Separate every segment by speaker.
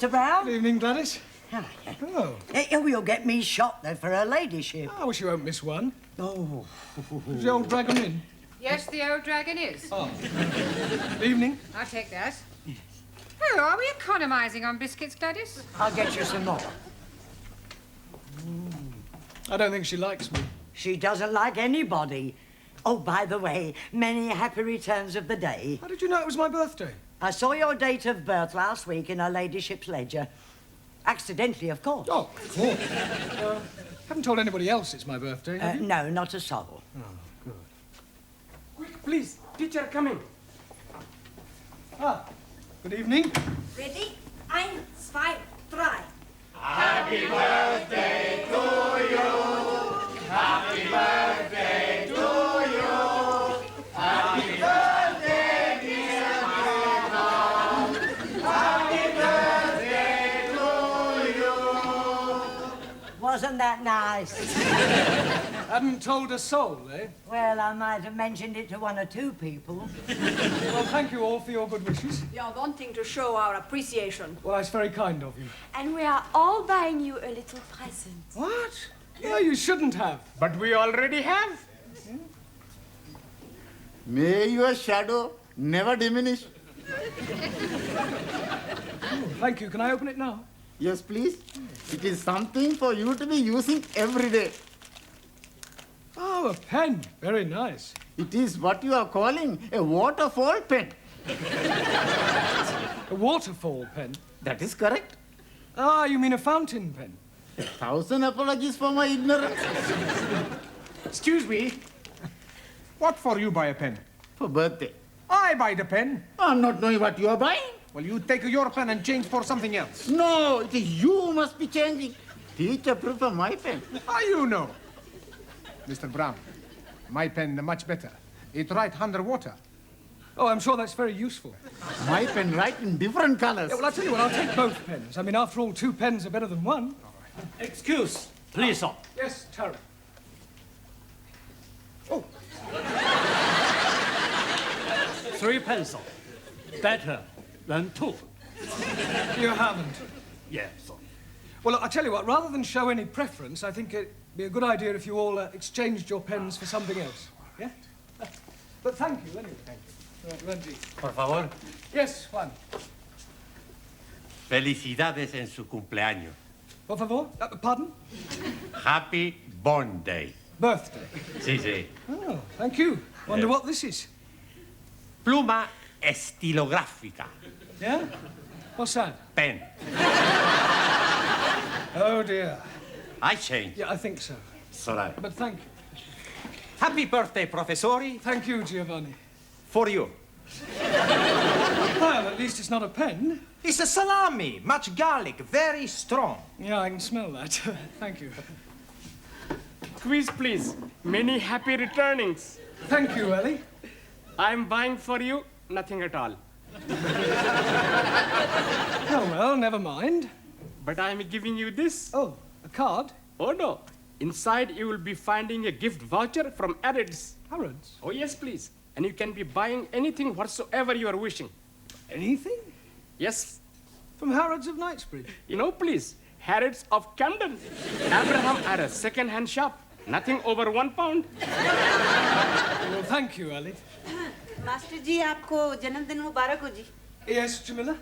Speaker 1: Mr. Brown.
Speaker 2: Good evening, Gladys.
Speaker 1: Hello.
Speaker 2: Oh.
Speaker 1: You'll get me shot, though, for her ladyship.
Speaker 2: I wish you won't miss one.
Speaker 1: Oh.
Speaker 2: Is the old dragon in?
Speaker 3: Yes, the old dragon is.
Speaker 2: Oh. Good evening.
Speaker 3: I'll take that. Oh, are we economising on biscuits, Gladys?
Speaker 1: I'll get you some more.
Speaker 2: I don't think she likes me.
Speaker 1: She doesn't like anybody. Oh, by the way, many happy returns of the day.
Speaker 2: How did you know it was my birthday?
Speaker 1: I saw your date of birth last week in her ladyship's ledger. Accidentally, of course.
Speaker 2: Oh, of course. Haven't told anybody else it's my birthday, have you?
Speaker 1: No, not a soul.
Speaker 2: Oh, good.
Speaker 4: Quick, please. Teacher, coming.
Speaker 2: Ah, good evening.
Speaker 5: Ready? 1, 2, 3.
Speaker 6: Happy birthday to you. Happy birthday to you. Happy birthday, dear Madam. Happy birthday to you.
Speaker 1: Wasn't that nice?
Speaker 2: Hadn't told a soul, eh?
Speaker 1: Well, I might have mentioned it to 1 or 2 people.
Speaker 2: Well, thank you all for your good wishes.
Speaker 5: We are wanting to show our appreciation.
Speaker 2: Well, that's very kind of you.
Speaker 5: And we are all buying you a little present.
Speaker 2: What? No, you shouldn't have.
Speaker 4: But we already have.
Speaker 6: May your shadow never diminish.
Speaker 2: Oh, thank you. Can I open it now?
Speaker 6: Yes, please. It is something for you to be using every day.
Speaker 2: Oh, a pen. Very nice.
Speaker 6: It is what you are calling a waterfall pen.
Speaker 2: A waterfall pen.
Speaker 6: That is correct.
Speaker 2: Ah, you mean a fountain pen?
Speaker 6: 1,000 apologies for my ignorance.
Speaker 4: Excuse me. What for you buy a pen?
Speaker 6: For birthday.
Speaker 4: I buy the pen.
Speaker 6: I'm not knowing what you are buying.
Speaker 4: Well, you take your pen and change for something else.
Speaker 6: No, it is you who must be changing. Teacher prefer my pen.
Speaker 4: How you know? Mr. Brown, my pen much better. It write underwater.
Speaker 2: Oh, I'm sure that's very useful.
Speaker 6: My pen write in different colors.
Speaker 2: Yeah, well, I'll tell you what, I'll take both pens. I mean, after all, 2 pens are better than 1.
Speaker 7: Excuse, please, sir.
Speaker 2: Yes, Tara.
Speaker 7: 3 pencil. Better than 2.
Speaker 2: You haven't.
Speaker 7: Yes, sir.
Speaker 2: Well, I'll tell you what, rather than show any preference, I think it'd be a good idea if you all exchanged your pens for something else. Yeah? But thank you, anyway. Randy.
Speaker 7: Por favor.
Speaker 2: Yes, Juan.
Speaker 7: Felicidades en su cumpleaños.
Speaker 2: Por favor? Pardon?
Speaker 7: Happy Born Day.
Speaker 2: Birthday.
Speaker 7: Sí, sí.
Speaker 2: Oh, thank you. Wonder what this is.
Speaker 7: Pluma estilográfica.
Speaker 2: Yeah? What's that?
Speaker 7: Pen.
Speaker 2: Oh, dear.
Speaker 7: I change.
Speaker 2: Yeah, I think so.
Speaker 7: Sorry.
Speaker 2: But thank you.
Speaker 8: Happy birthday, Professori.
Speaker 2: Thank you, Giovanni.
Speaker 8: For you.
Speaker 2: Well, at least it's not a pen.
Speaker 8: It's a salami, much garlic, very strong.
Speaker 2: Yeah, I can smell that. Thank you.
Speaker 4: Quiz, please. Many happy returnings.
Speaker 2: Thank you, Ellie.
Speaker 4: I'm buying for you nothing at all.
Speaker 2: Oh, well, never mind.
Speaker 4: But I'm giving you this.
Speaker 2: Oh, a card?
Speaker 4: Oh, no. Inside, you will be finding a gift voucher from Harrods.
Speaker 2: Harrods?
Speaker 4: Oh, yes, please. And you can be buying anything whatsoever you are wishing.
Speaker 2: Anything?
Speaker 4: Yes.
Speaker 2: From Harrods of Knightsbridge?
Speaker 4: You know, please, Harrods of Camden. Abraham had a second-hand shop. Nothing over £1.
Speaker 2: Well, thank you, Ellie.
Speaker 5: Master ji आपको जन्मदिन मुबारक हो जी.
Speaker 2: Yes, Jamila?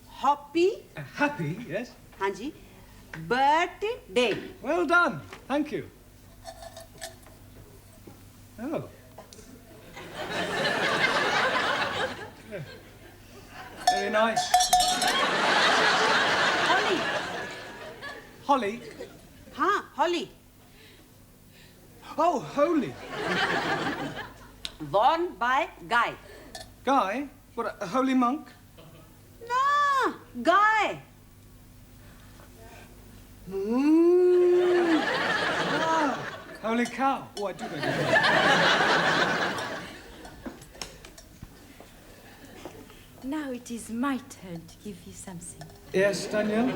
Speaker 5: Happy.
Speaker 2: Happy, yes.
Speaker 5: हाँ जी. Birthday.
Speaker 2: Well done. Thank you. Oh. Yeah. Very nice.
Speaker 5: Holly.
Speaker 2: Holly?
Speaker 5: हाँ, Holly.
Speaker 2: Oh, holy.
Speaker 5: Worn by Guy.
Speaker 2: Guy? What, a holy monk?
Speaker 5: No, Guy.
Speaker 2: Ah, holy cow. Oh, I do know that.
Speaker 9: Now it is my turn to give you something.
Speaker 2: Yes, Danielle?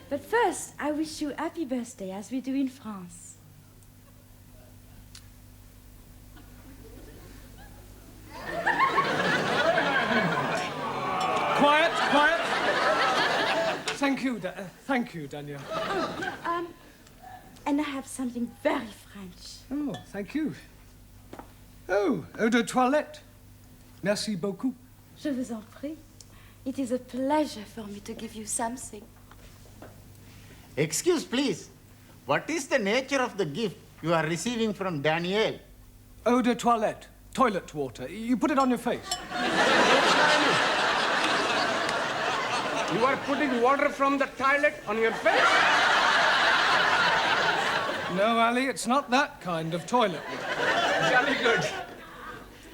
Speaker 9: But first, I wish you happy birthday, as we do in France.
Speaker 2: Quiet, quiet. Thank you, Danielle.
Speaker 9: And I have something very French.
Speaker 2: Oh, thank you. Oh, eau de toilette. Merci beaucoup.
Speaker 9: Je vous en prie. It is a pleasure for me to give you something.
Speaker 6: Excuse, please. What is the nature of the gift you are receiving from Danielle?
Speaker 2: Eau de toilette. Toilet water. You put it on your face.
Speaker 4: You are putting water from the toilet on your face?
Speaker 2: No, Ali, it's not that kind of toilet.
Speaker 4: Jolly good.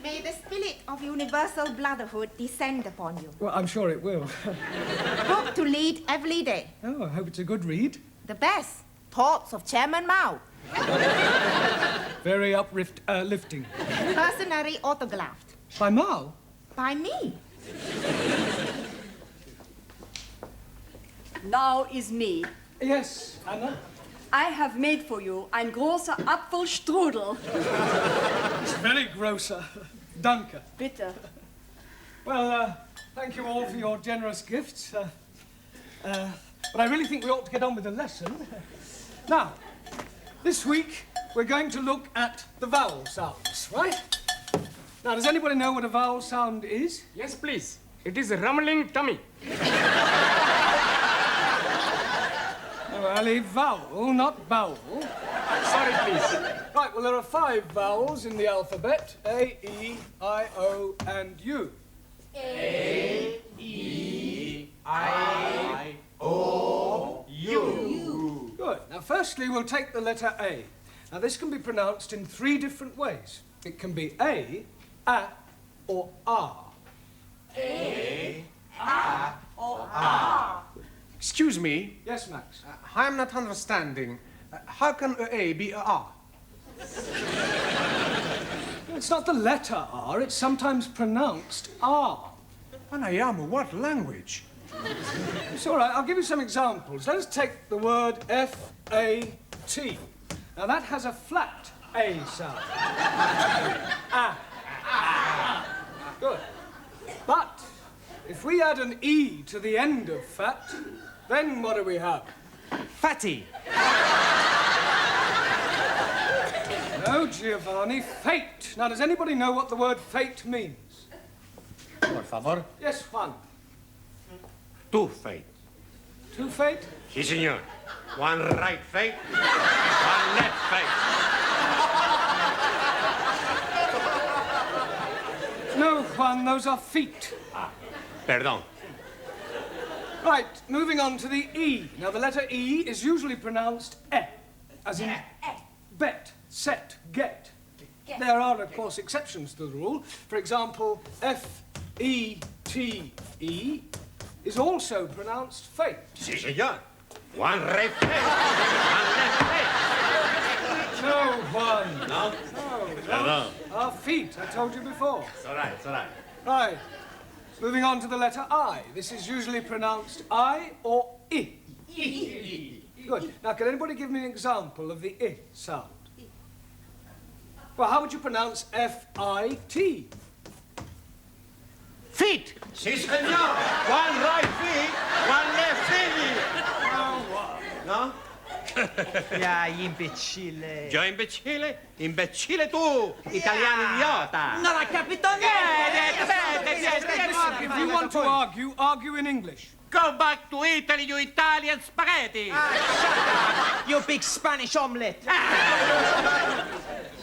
Speaker 5: May the spirit of universal brotherhood descend upon you.
Speaker 2: Well, I'm sure it will.
Speaker 5: Book to read every day.
Speaker 2: Oh, I hope it's a good read.
Speaker 5: The best. Thoughts of Chairman Mao.
Speaker 2: Very uplifting.
Speaker 5: Personally autographed.
Speaker 2: By Mao?
Speaker 5: By me.
Speaker 10: Now is me.
Speaker 2: Yes, Anna.
Speaker 10: I have made for you ein großer Apfelstrudel.
Speaker 2: It's very grosser. Danke.
Speaker 10: Bitte.
Speaker 2: Well, thank you all for your generous gifts. But I really think we ought to get on with the lesson. Now, this week we're going to look at the vowel sounds, right? Now, does anybody know what a vowel sound is?
Speaker 4: Yes, please. It is a rumbling tummy.
Speaker 2: Oh, Ali, vowel, not bowel.
Speaker 4: Sorry, please.
Speaker 2: Right, well, there are 5 vowels in the alphabet. A, E, I, O, and U.
Speaker 8: A, E, I, O, U.
Speaker 2: Good. Now, firstly, we'll take the letter A. Now, this can be pronounced in 3 different ways. It can be A, or R.
Speaker 8: Excuse me,
Speaker 2: Yes, Max?
Speaker 8: I'm not understanding. How can A be a R?
Speaker 2: It's not the letter R, it's sometimes pronounced R.
Speaker 8: Anayamu, what language?
Speaker 2: It's all right, I'll give you some examples. Let us take the word F-A-T. Now, that has a flat A sound. Good. But if we add an E to the end of fat, then what do we have?
Speaker 8: Fatty.
Speaker 2: No, Giovanni, fate. Now, does anybody know what the word fate means?
Speaker 7: Por favor.
Speaker 2: Yes, Juan.
Speaker 7: Two fate.
Speaker 2: 2 fate?
Speaker 7: Sí, señor. One right fate, one left fate.
Speaker 2: No, Juan, those are feet.
Speaker 7: Perdón.
Speaker 2: Right, moving on to the E. Now, the letter E is usually pronounced E, as in bet, set, get. There are, of course, exceptions to the rule. For example, F-E-T-E is also pronounced fate.
Speaker 7: Sí, señor. One right fate, one left fate.
Speaker 2: No, Juan.
Speaker 7: No? Perdón.
Speaker 2: Our feet, I told you before.
Speaker 7: It's all right, it's all right.
Speaker 2: Right. Moving on to the letter I. This is usually pronounced I or I. Good. Now, can anybody give me an example of the I sound? Well, how would you pronounce F-I-T?
Speaker 7: Feet. Sí, señor. One right feet, one left feet. No?
Speaker 8: Ya, imbecille.
Speaker 7: Yo imbecille? Imbecille tu, italiano idiota.
Speaker 5: Non ha capito
Speaker 2: Listen, if you want to argue, argue in English.
Speaker 7: Go back to Italy, you Italian spaghetti.
Speaker 8: You big Spanish omelette.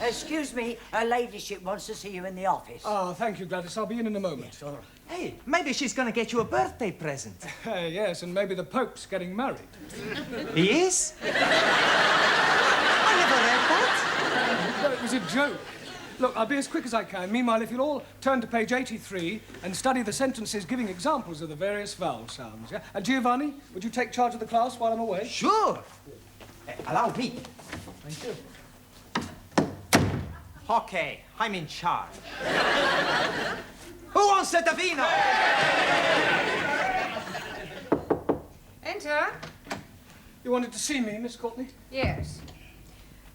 Speaker 1: Excuse me, her ladyship wants to see you in the office.
Speaker 2: Ah, thank you, Gladys. I'll be in a moment.
Speaker 1: All right.
Speaker 8: Hey, maybe she's gonna get you a birthday present.
Speaker 2: Yes, and maybe the Pope's getting married.
Speaker 8: He is? I never read that.
Speaker 2: No, it was a joke. Look, I'll be as quick as I can. Meanwhile, if you'll all turn to page 83 and study the sentences giving examples of the various vowel sounds, yeah? And Giovanni, would you take charge of the class while I'm away?
Speaker 8: Sure. Allow me.
Speaker 2: Thank you.
Speaker 8: Okay, I'm in charge. Who wants a vino?
Speaker 3: Enter.
Speaker 2: You wanted to see me, Miss Courtney?
Speaker 3: Yes.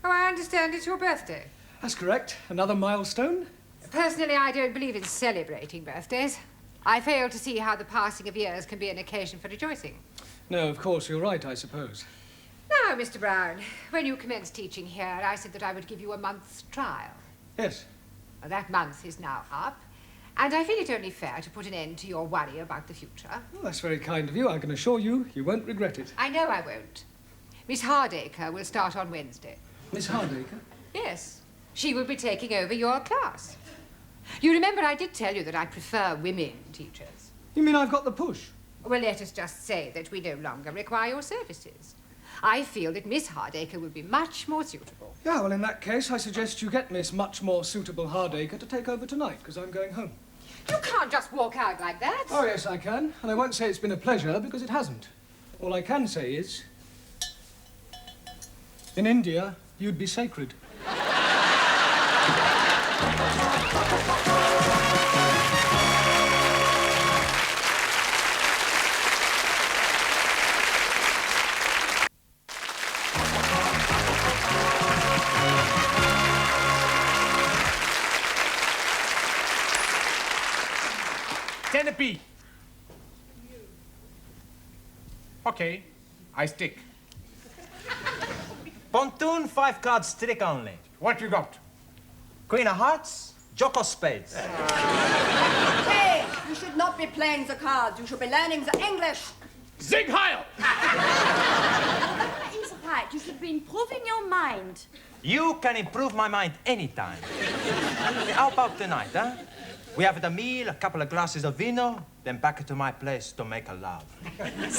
Speaker 3: Oh, I understand it's your birthday.
Speaker 2: That's correct. Another milestone.
Speaker 3: Personally, I don't believe in celebrating birthdays. I fail to see how the passing of years can be an occasion for rejoicing.
Speaker 2: No, of course, you're right, I suppose.
Speaker 3: Now, Mr. Brown, when you commenced teaching here, I said that I would give you a month's trial.
Speaker 2: Yes.
Speaker 3: Well, that month is now up, and I feel it only fair to put an end to your worry about the future.
Speaker 2: Well, that's very kind of you. I can assure you, you won't regret it.
Speaker 3: I know I won't. Miss Hardacre will start on Wednesday.
Speaker 2: Miss Hardacre?
Speaker 3: Yes. She will be taking over your class. You remember I did tell you that I prefer women teachers.
Speaker 2: You mean I've got the push?
Speaker 3: Well, let us just say that we no longer require your services. I feel that Miss Hardacre will be much more suitable.
Speaker 2: Yeah, well, in that case, I suggest you get Miss Much More Suitable Hardacre to take over tonight, because I'm going home.
Speaker 3: You can't just walk out like that.
Speaker 2: Oh, yes, I can. And I won't say it's been a pleasure, because it hasn't. All I can say is, in India, you'd be sacred.
Speaker 4: Centipede. Okay, I stick.
Speaker 8: Pontoon, 5 cards trick only.
Speaker 4: What you got?
Speaker 8: Queen of hearts, jock of spades.
Speaker 10: Hey, you should not be playing the cards. You should be learning the English.
Speaker 4: Zig Heil!
Speaker 9: Papa is right. You should be improving your mind.
Speaker 8: You can improve my mind anytime. How about tonight, huh? We have the meal, a couple of glasses of vino, then back to my place to make a love.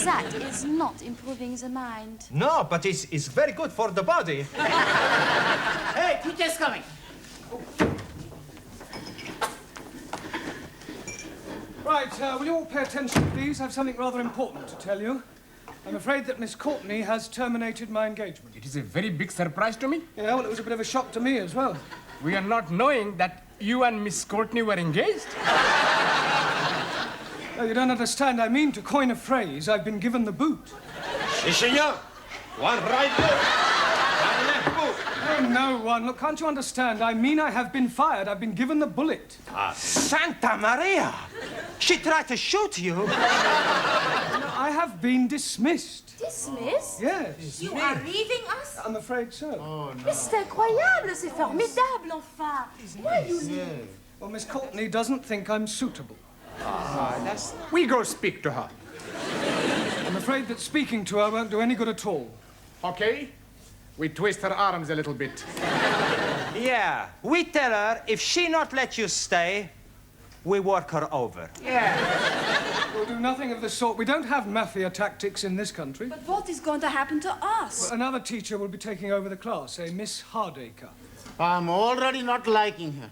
Speaker 9: That is not improving the mind.
Speaker 8: No, but it's very good for the body.
Speaker 6: Hey, teacher's coming.
Speaker 2: Right, will you all pay attention, please? I have something rather important to tell you. I'm afraid that Miss Courtney has terminated my engagement.
Speaker 4: It is a very big surprise to me.
Speaker 2: Yeah, well, it was a bit of a shock to me as well.
Speaker 4: We are not knowing that you and Miss Courtney were engaged.
Speaker 2: Oh, you don't understand. I mean, to coin a phrase, I've been given the boot.
Speaker 7: Si, senor. One right boot, one left boot.
Speaker 2: Oh, no one. Look, can't you understand? I mean, I have been fired. I've been given the bullet.
Speaker 8: Santa Maria! She tried to shoot you.
Speaker 2: I have been dismissed.
Speaker 9: Dismiss?
Speaker 2: Yes.
Speaker 5: You are leaving us?
Speaker 2: I'm afraid so.
Speaker 9: Mais c'est incroyable, c'est formidable, enfin. Why you leave?
Speaker 2: Well, Miss Courtney doesn't think I'm suitable.
Speaker 4: We go speak to her.
Speaker 2: I'm afraid that speaking to her won't do any good at all.
Speaker 4: Okay? We twist her arms a little bit.
Speaker 8: Yeah, we tell her if she not let you stay, we work her over.
Speaker 2: We'll do nothing of the sort. We don't have mafia tactics in this country.
Speaker 10: But what is going to happen to us?
Speaker 2: Another teacher will be taking over the class, a Miss Hardacre.
Speaker 6: I'm already not liking her.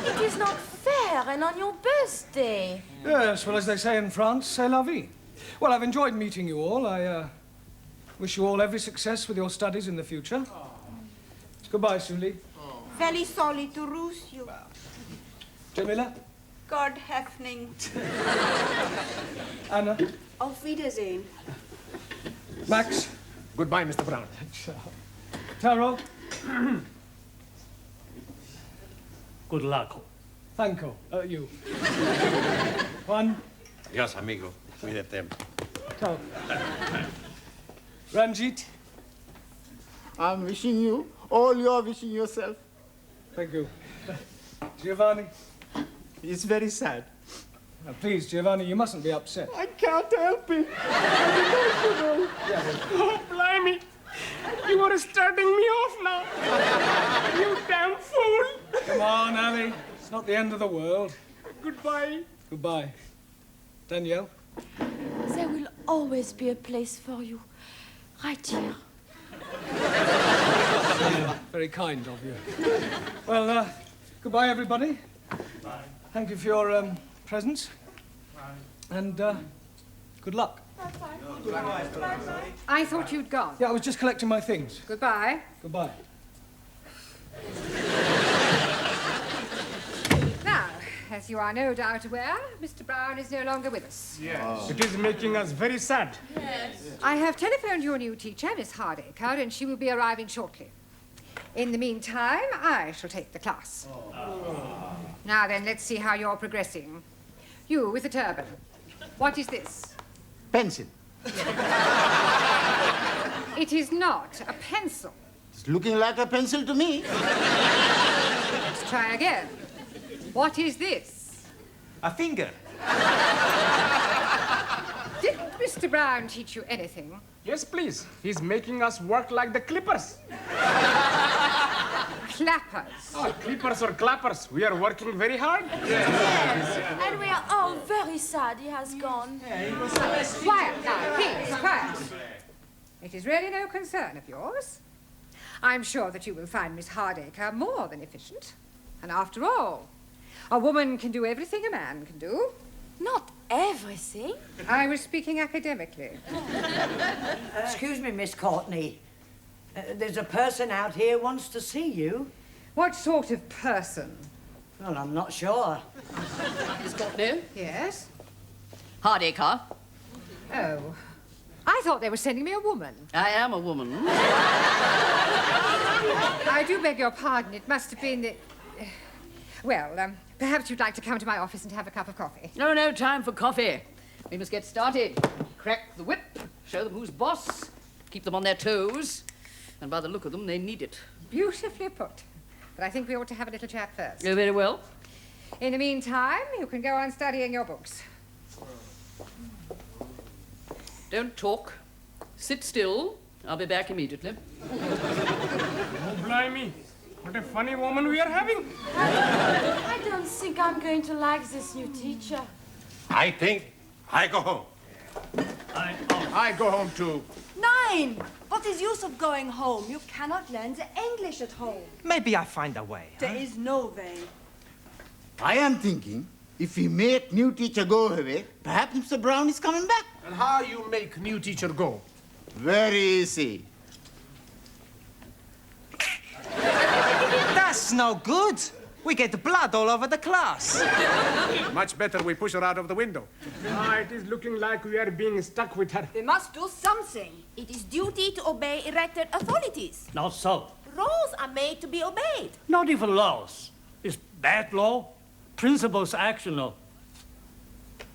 Speaker 9: It is not fair, and on your birthday.
Speaker 2: Yes, well, as they say in France, c'est la vie. Well, I've enjoyed meeting you all. I wish you all every success with your studies in the future. Goodbye, Sully.
Speaker 5: Very sorry to lose you.
Speaker 2: Jamila?
Speaker 10: God Hefning.
Speaker 2: Anna?
Speaker 10: Auf Wiedersehen.
Speaker 2: Max?
Speaker 4: Goodbye, Mr. Brown.
Speaker 2: Taro?
Speaker 11: Good luck.
Speaker 2: Thanko. You. Juan?
Speaker 7: Adiós, amigo. Cuídate.
Speaker 2: Ciao. Ranjit?
Speaker 6: I'm wishing you all you're wishing yourself.
Speaker 2: Thank you. Giovanni?
Speaker 6: It's very sad.
Speaker 2: Now, please, Giovanni, you mustn't be upset.
Speaker 6: I can't help it. I'm emotional.
Speaker 4: Oh, blimey. You are starting me off now. You damn fool.
Speaker 2: Come on, Ali. It's not the end of the world.
Speaker 4: Goodbye.
Speaker 2: Goodbye. Danielle?
Speaker 9: There will always be a place for you. Right here.
Speaker 2: Very kind of you. Well, goodbye, everybody.
Speaker 11: Bye.
Speaker 2: Thank you for your presence.
Speaker 11: Bye.
Speaker 2: And good luck.
Speaker 3: I thought you'd gone.
Speaker 2: Yeah, I was just collecting my things.
Speaker 3: Goodbye.
Speaker 2: Goodbye.
Speaker 3: Now, as you are no doubt aware, Mr. Brown is no longer with us.
Speaker 4: Yes. It is making us very sad.
Speaker 3: I have telephoned your new teacher, Miss Hardacre, and she will be arriving shortly. In the meantime, I shall take the class. Now then, let's see how you're progressing. You with the turban. What is this?
Speaker 6: Pencil.
Speaker 3: It is not a pencil.
Speaker 6: It's looking like a pencil to me.
Speaker 3: Let's try again. What is this?
Speaker 8: A finger.
Speaker 3: Didn't Mr. Brown teach you anything?
Speaker 4: Yes, please. He's making us work like the clippers.
Speaker 3: Clappers.
Speaker 4: Oh, clippers or clappers. We are working very hard.
Speaker 9: And we are all very sad he has gone.
Speaker 3: Quiet now, please, quiet. It is really no concern of yours. I'm sure that you will find Miss Hardacre more than efficient. And after all, a woman can do everything a man can do.
Speaker 9: Not everything.
Speaker 3: I was speaking academically.
Speaker 1: Excuse me, Miss Courtney. There's a person out here wants to see you.
Speaker 3: What sort of person?
Speaker 1: Well, I'm not sure.
Speaker 12: Miss Courtney?
Speaker 3: Yes?
Speaker 12: Hardacre.
Speaker 3: Oh. I thought they were sending me a woman.
Speaker 12: I am a woman.
Speaker 3: I do beg your pardon. It must have been that... Well, perhaps you'd like to come to my office and have a cup of coffee.
Speaker 12: No time for coffee. We must get started. Crack the whip, show them who's boss, keep them on their toes, and by the look of them, they need it.
Speaker 3: Beautifully put. But I think we ought to have a little chat first.
Speaker 12: Oh, very well.
Speaker 3: In the meantime, you can go on studying your books.
Speaker 12: Don't talk. Sit still. I'll be back immediately.
Speaker 4: Oh, blimey. What a funny woman we are having.
Speaker 9: I don't think I'm going to like this new teacher.
Speaker 7: I think I go home.
Speaker 11: I go home too.
Speaker 10: Nine! What is use of going home? You cannot learn the English at home.
Speaker 8: Maybe I find a way.
Speaker 10: There is no way.
Speaker 6: I am thinking, if we make new teacher go away, perhaps Mr. Brown is coming back.
Speaker 11: And how you make new teacher go?
Speaker 6: Very easy.
Speaker 8: That's no good. We get blood all over the class.
Speaker 11: Much better we push her out of the window.
Speaker 4: It is looking like we are being stuck with her.
Speaker 10: We must do something. It is duty to obey elected authorities.
Speaker 11: Not so.
Speaker 10: Rules are made to be obeyed.
Speaker 11: Not even laws. It's bad law. Principles actional.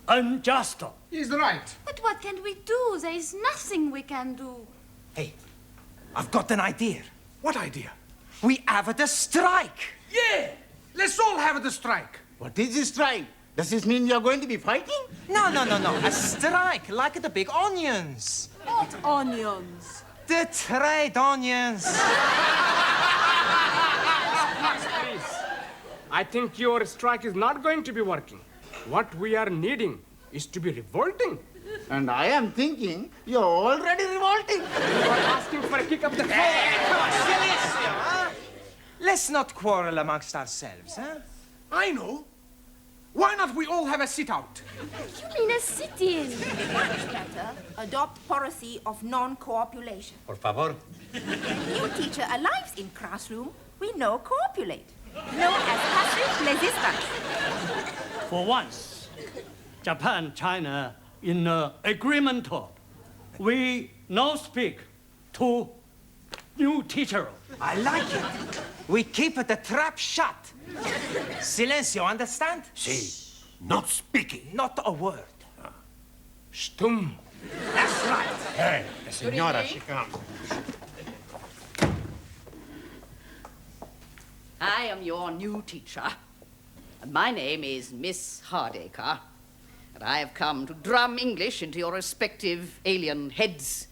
Speaker 11: Unjust.
Speaker 6: He's right.
Speaker 9: But what can we do? There is nothing we can do.
Speaker 8: Hey, I've got an idea.
Speaker 11: What idea?
Speaker 8: We have the strike.
Speaker 11: Yeah! Let's all have the strike.
Speaker 6: What is this strike? Does this mean you're going to be fighting?
Speaker 8: No. A strike, like the big onions.
Speaker 10: What onions?
Speaker 8: The trade onions.
Speaker 4: Please. I think your strike is not going to be working. What we are needing is to be revolting.
Speaker 6: And I am thinking you're already revolting.
Speaker 4: You are asking for a kick up the...
Speaker 8: Come on, Silencio, huh? Let's not quarrel amongst ourselves, huh?
Speaker 11: I know. Why not we all have a sit-out?
Speaker 9: You mean a sit-in?
Speaker 10: Much better. Adopt policy of non-cooperation.
Speaker 7: Por favor.
Speaker 10: New teacher arrives in classroom, we no cooperate. Known as passive resistance.
Speaker 11: For once, Japan, China, in agreement, we no speak to new teacher.
Speaker 8: I like it. We keep the trap shut. Silencio, understand?
Speaker 7: Si. Not speaking.
Speaker 8: Not a word.
Speaker 4: Stum.
Speaker 8: That's right.
Speaker 7: Hey, the senora, she comes.
Speaker 12: I am your new teacher. And my name is Miss Hardacre. And I have come to drum English into your respective alien heads.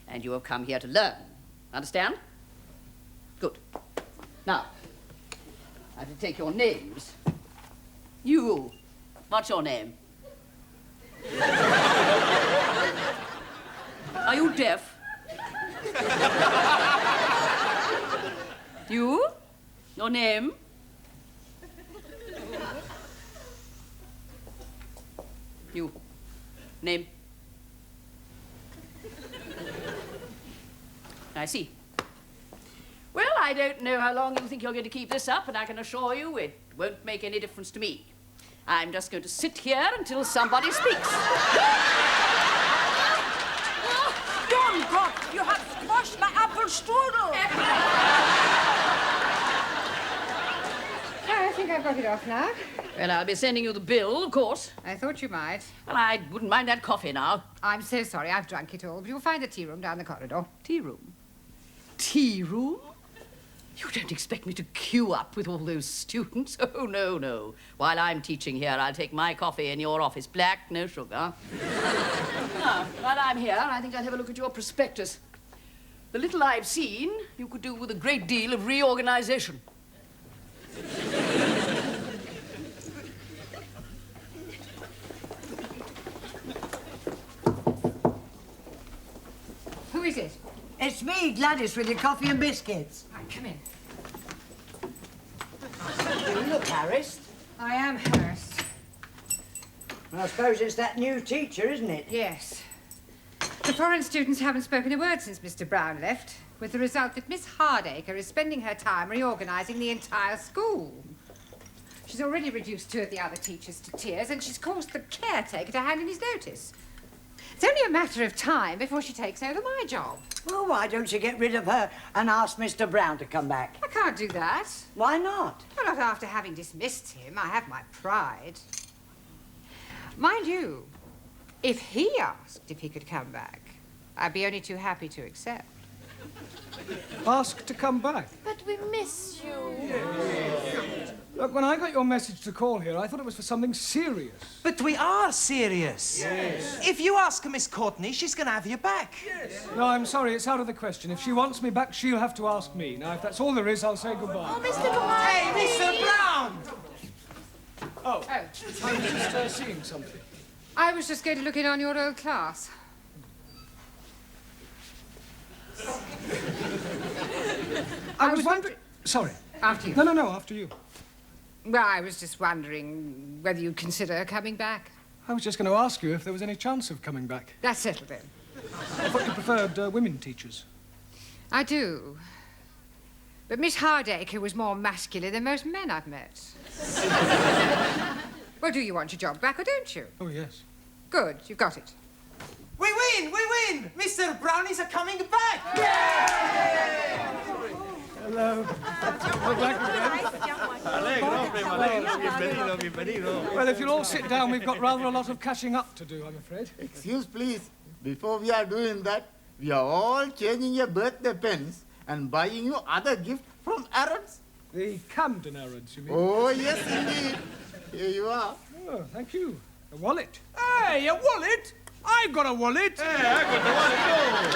Speaker 12: And you have come here to learn. Understand? Good. Now, I have to take your names. You. What's your name? Are you deaf? You? Your name? You. Name? I see. Well, I don't know how long you think you're going to keep this up, and I can assure you it won't make any difference to me. I'm just going to sit here until somebody speaks.
Speaker 10: Don Gott, you have squashed my apple strudel.
Speaker 3: I think I've got it off now.
Speaker 12: Well, I'll be sending you the bill, of course.
Speaker 3: I thought you might.
Speaker 12: Well, I wouldn't mind that coffee now.
Speaker 3: I'm so sorry I've drunk it all, but you'll find the tea room down the corridor.
Speaker 12: Tea room? Tea room? You don't expect me to queue up with all those students? Oh, no, no. While I'm teaching here, I'll take my coffee in your office. Black, no sugar. Now, while I'm here, I think I'll have a look at your prospectus. The little I've seen, you could do with a great deal of reorganization.
Speaker 3: Who is it?
Speaker 1: It's me, Gladys, with your coffee and biscuits.
Speaker 3: Right, come in.
Speaker 1: You look harassed.
Speaker 3: I am harassed.
Speaker 1: I suppose it's that new teacher, isn't it?
Speaker 3: Yes. The foreign students haven't spoken a word since Mr. Brown left, with the result that Miss Hardacre is spending her time reorganising the entire school. She's already reduced 2 of the other teachers to tears, and she's caused the caretaker to hand in his notice. It's only a matter of time before she takes over my job.
Speaker 1: Well, why don't you get rid of her and ask Mr. Brown to come back?
Speaker 3: I can't do that.
Speaker 1: Why not?
Speaker 3: Well, not after having dismissed him. I have my pride. Mind you, if he asked if he could come back, I'd be only too happy to accept.
Speaker 2: Ask to come back.
Speaker 5: But we miss you.
Speaker 2: Look, when I got your message to call here, I thought it was for something serious.
Speaker 8: But we are serious.
Speaker 2: Yes.
Speaker 8: If you ask Miss Courtney, she's going to have you back.
Speaker 2: No, I'm sorry, it's out of the question. If she wants me back, she'll have to ask me. Now, if that's all there is, I'll say goodbye.
Speaker 5: Oh, Mr. Goodbye.
Speaker 8: Hey, Mr. Brown!
Speaker 2: Oh, I was just seeing something.
Speaker 3: I was just going to look in on your old class.
Speaker 2: I was wondering... Sorry.
Speaker 3: After you.
Speaker 2: No, after you.
Speaker 3: Well, I was just wondering whether you'd consider coming back.
Speaker 2: I was just going to ask you if there was any chance of coming back.
Speaker 3: That's settled then.
Speaker 2: I thought you preferred women teachers.
Speaker 3: I do. But Miss Hardacre was more masculine than most men I've met. Well, do you want your job back or don't you?
Speaker 2: Oh, yes.
Speaker 3: Good, you've got it.
Speaker 8: We win! We win! Mr. Brownies are coming back!
Speaker 2: Hello. We're back again. Well, if you'll all sit down, we've got rather a lot of catching up to do, I'm afraid.
Speaker 6: Excuse, please. Before we are doing that, we are all changing your birthday pens and buying you other gifts from Arabs.
Speaker 2: The Camden Arabs, you mean?
Speaker 6: Oh, yes, indeed. Here you are.
Speaker 2: Oh, thank you. A wallet.
Speaker 4: Hey, a wallet? I got a wallet.
Speaker 7: Hey, I got the wallet too.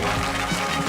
Speaker 13: Wow.